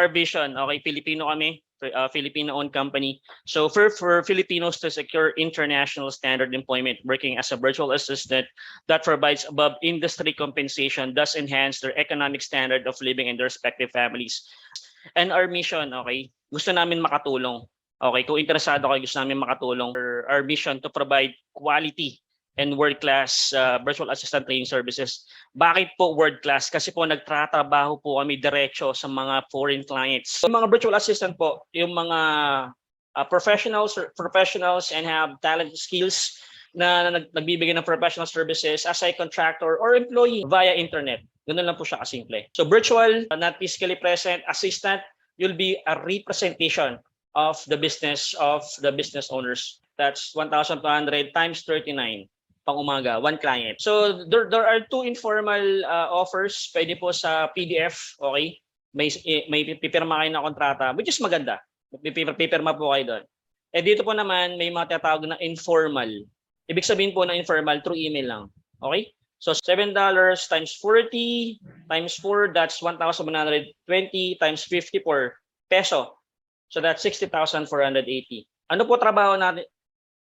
Our vision, okay, Filipino kami, Filipino-owned company. So for Filipinos to secure international standard employment working as a virtual assistant that provides above industry compensation, thus enhance their economic standard of living in their respective families. And our mission, okay, gusto namin makatulong. Okay, kung interesado kayo, gusto namin makatulong. Our mission to provide quality and world-class virtual assistant training services. Bakit po world-class? Kasi po nagtatrabaho po kami diretso sa mga foreign clients. Yung mga virtual assistant po, yung mga professionals and have talent skills na nagbibigay ng professional services as a contractor or employee via internet. Ganun lang po siya kasimple. So virtual, not physically present, assistant, you'll be a representation of the business owners. That's 1,200 times 39 pang umaga, one client. So there are two informal offers. Pwede po sa PDF, okay? May pipirma kayo na kontrata, which is maganda. Pipirma po kayo doon. Eh dito po naman may mga tinatawag na informal. Ibig sabihin po na informal through email lang. Okay? So $7 times 40 times 4, that's 1,120 times 54 peso. So that's 60,480. Ano po trabaho natin?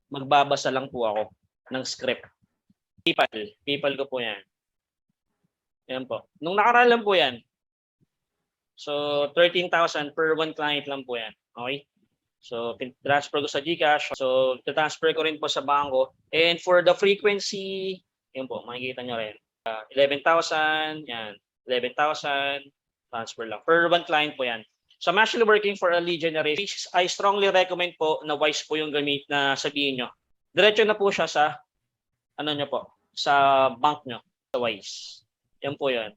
Magbabasa lang po ako ng script. PayPal ko po yan. Yan po. Nung nakaraan lang po yan. So 13,000 per one client lang po yan. Okay? So transfer ko sa GCash. So transfer ko rin po sa bangko. And for the frequency, yun po, makikita nyo rin. 11,000, yan. 11,000, transfer lang. Per one client po yan. So I'm actually working for a lead generation. I strongly recommend po na Wise po yung gamit na sabihin nyo. Diretso na po siya sa, ano nyo po, sa bank nyo, sa Wise. Yan po yun.